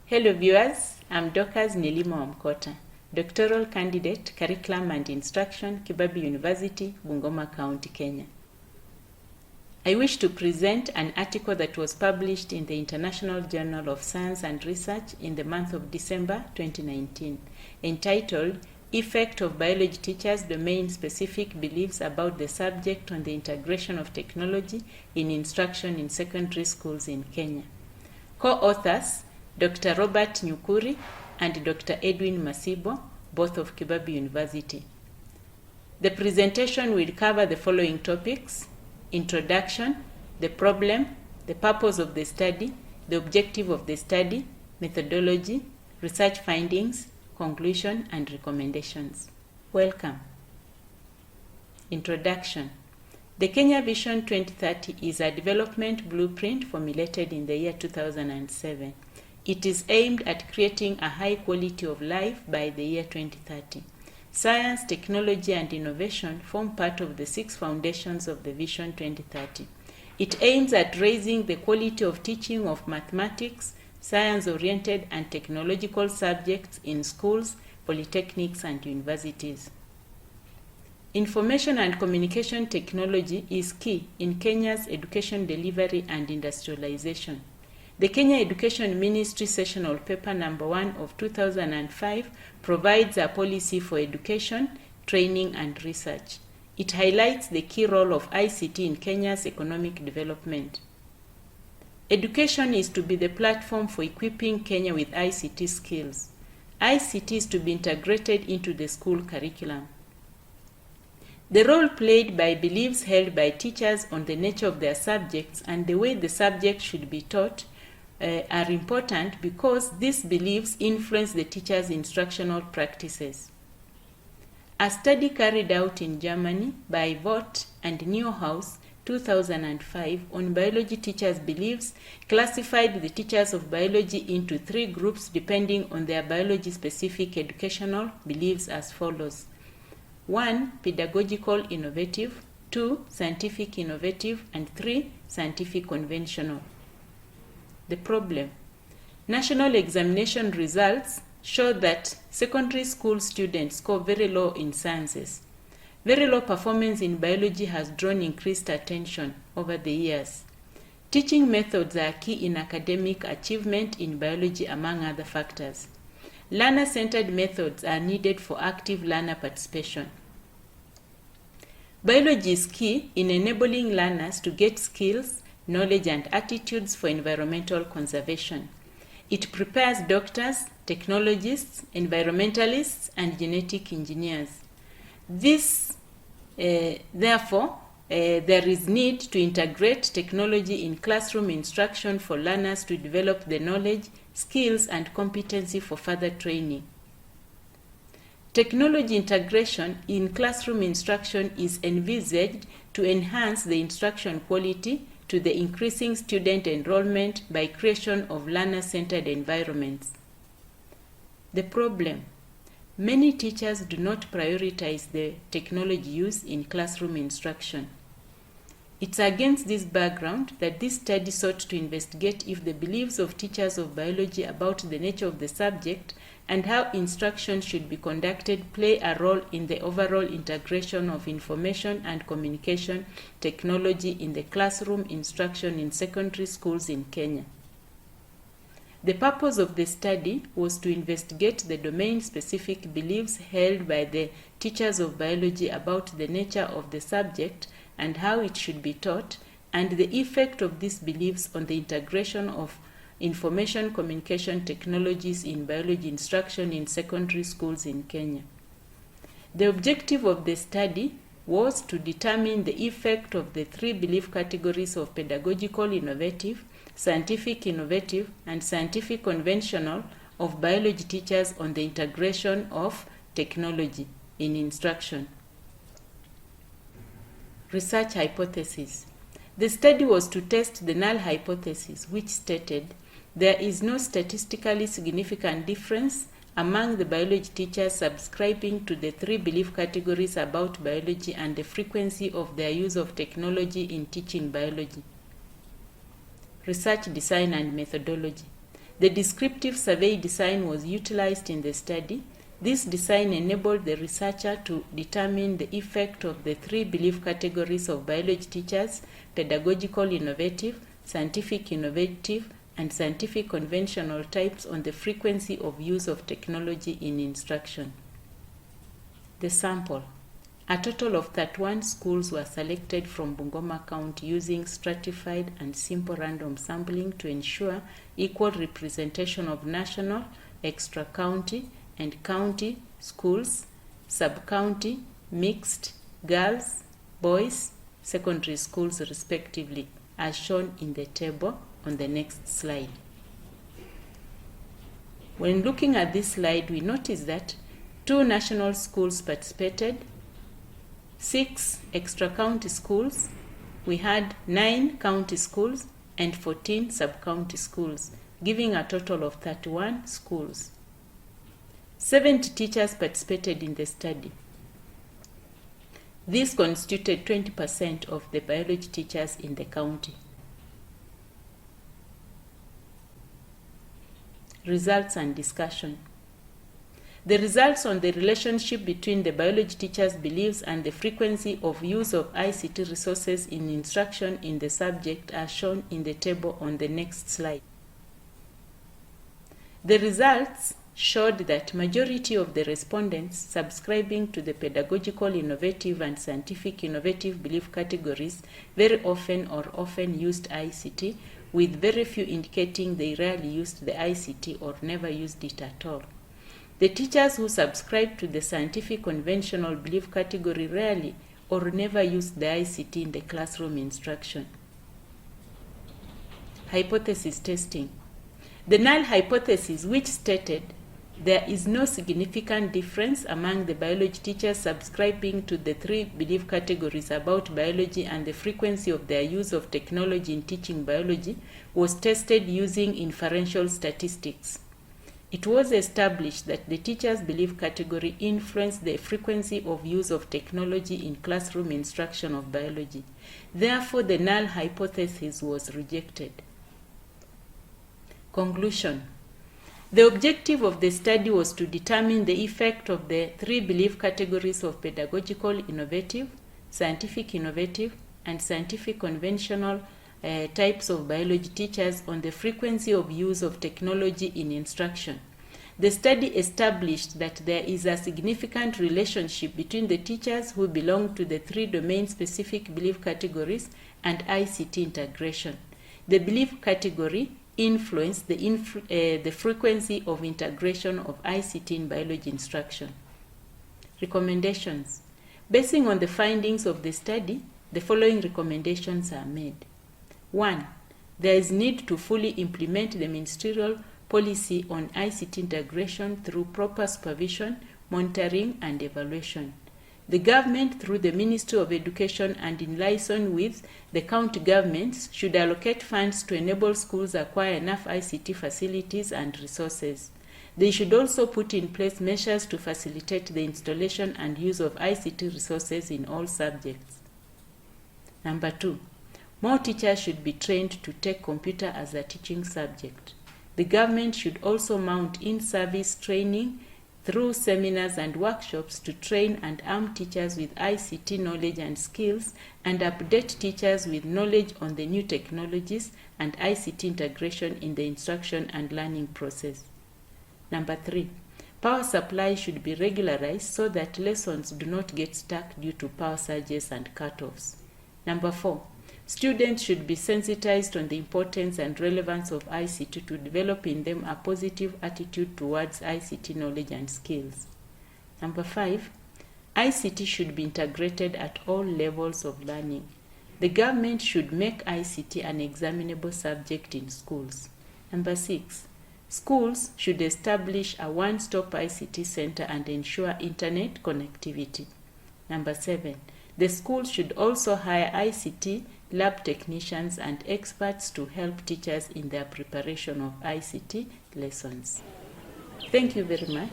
Hello viewers, I'm Dorcas Nilimo Wamkota, doctoral candidate, curriculum and instruction, Kibabii University, Bungoma County, Kenya. I wish to present an article that was published in the International Journal of Science and Research in the month of December 2019, entitled Effect of Biology Teachers' Domain-Specific Beliefs About the Subject on the Integration of Technology in Instruction in Secondary Schools in Kenya. Co-authors, Dr. Robert Nyukuri and Dr. Edwin Masibo, both of Kibabii University. The presentation will cover the following topics: introduction, the problem, the purpose of the study, the objective of the study, methodology, research findings, conclusion, and recommendations. Welcome. Introduction. The Kenya Vision 2030 is a development blueprint formulated in the year 2007. It is aimed at creating a high quality of life by the year 2030. Science, technology, and innovation form part of the 6 foundations of the Vision 2030. It aims at raising the quality of teaching of mathematics, science-oriented and technological subjects in schools, polytechnics, and universities. Information and communication technology is key in Kenya's education delivery and industrialization. The Kenya Education Ministry Sessional Paper No. 1 of 2005 provides a policy for education, training, and research. It highlights the key role of ICT in Kenya's economic development. Education is to be the platform for equipping Kenya with ICT skills. ICT is to be integrated into the school curriculum. The role played by beliefs held by teachers on the nature of their subjects and the way the subject should be taught are important because these beliefs influence the teacher's instructional practices. A study carried out in Germany by Vogt and Neuhaus 2005 on biology teachers' beliefs classified the teachers of biology into 3 groups depending on their biology-specific educational beliefs as follows: 1. Pedagogical innovative, 2. Scientific innovative, and 3. Scientific conventional. The problem. National examination results show that secondary school students score very low in sciences. Very low performance in biology has drawn increased attention over the years. Teaching methods are key in academic achievement in biology, among other factors. Learner-centered methods are needed for active learner participation. Biology is key in enabling learners to get skills, knowledge, and attitudes for environmental conservation. It prepares doctors, technologists, environmentalists, and genetic engineers. Therefore, there is need to integrate technology in classroom instruction for learners to develop the knowledge, skills, and competency for further training. Technology integration in classroom instruction is envisaged to enhance the instruction quality to the increasing student enrollment by creation of learner-centered environments. The problem. Many teachers do not prioritize the technology use in classroom instruction. It's against this background that this study sought to investigate if the beliefs of teachers of biology about the nature of the subject and how instruction should be conducted play a role in the overall integration of information and communication technology in the classroom instruction in secondary schools in Kenya. The purpose of the study was to investigate the domain-specific beliefs held by the teachers of biology about the nature of the subject and how it should be taught, and the effect of these beliefs on the integration of information communication technologies in biology instruction in secondary schools in Kenya. The objective of the study was to determine the effect of the 3 belief categories of pedagogical innovative, scientific innovative, and scientific conventional of biology teachers on the integration of technology in instruction. Research hypothesis. The study was to test the null hypothesis, which stated there is no statistically significant difference among the biology teachers subscribing to the 3 belief categories about biology and the frequency of their use of technology in teaching biology. Research design and methodology. The descriptive survey design was utilized in the study. This design enabled the researcher to determine the effect of the 3 belief categories of biology teachers: pedagogical innovative, scientific innovative, and scientific conventional types on the frequency of use of technology in instruction. The sample. A total of 31 schools were selected from Bungoma County using stratified and simple random sampling to ensure equal representation of national, extra-county, and county schools, sub-county, mixed, girls, boys, secondary schools respectively, as shown in the table on the next slide. When looking at this slide, we notice that 2 national schools participated, 6 extra-county schools, we had 9 county schools, and 14 sub-county schools, giving a total of 31 schools. 70 teachers participated in the study. This constituted 20% of the biology teachers in the county. Results and discussion. The results on the relationship between the biology teachers' beliefs and the frequency of use of ICT resources in instruction in the subject are shown in the table on the next slide. The results showed that majority of the respondents subscribing to the pedagogical innovative and scientific innovative belief categories very often or often used ICT, with very few indicating they rarely used the ICT or never used it at all. The teachers who subscribed to the scientific conventional belief category rarely or never used the ICT in the classroom instruction. Hypothesis testing. The null hypothesis, which stated there is no significant difference among the biology teachers subscribing to the 3 belief categories about biology and the frequency of their use of technology in teaching biology, was tested using inferential statistics. It was established that the teacher's belief category influenced the frequency of use of technology in classroom instruction of biology. Therefore, the null hypothesis was rejected. Conclusion. The objective of the study was to determine the effect of the 3 belief categories of pedagogical innovative, scientific innovative, and scientific conventional types of biology teachers on the frequency of use of technology in instruction. The study established that there is a significant relationship between the teachers who belong to the 3 domain-specific belief categories and ICT integration. The belief category influenced the frequency of integration of ICT in biology instruction. Recommendations. Basing on the findings of the study, the following recommendations are made. 1. There is need to fully implement the ministerial policy on ICT integration through proper supervision, monitoring, and evaluation. The government, through the Ministry of Education and in liaison with the county governments, should allocate funds to enable schools acquire enough ICT facilities and resources. They should also put in place measures to facilitate the installation and use of ICT resources in all subjects. Number 2. More teachers should be trained to take computer as a teaching subject. The government should also mount in-service training through seminars and workshops to train and arm teachers with ICT knowledge and skills, and update teachers with knowledge on the new technologies and ICT integration in the instruction and learning process. Number 3. Power supply should be regularized so that lessons do not get stuck due to power surges and cutoffs. Number 4. Students should be sensitized on the importance and relevance of ICT to develop in them a positive attitude towards ICT knowledge and skills. Number 5. ICT should be integrated at all levels of learning. The government should make ICT an examinable subject in schools. Number 6. Schools should establish a one-stop ICT center and ensure internet connectivity. Number 7. The schools should also hire ICT lab technicians and experts to help teachers in their preparation of ICT lessons. Thank you very much.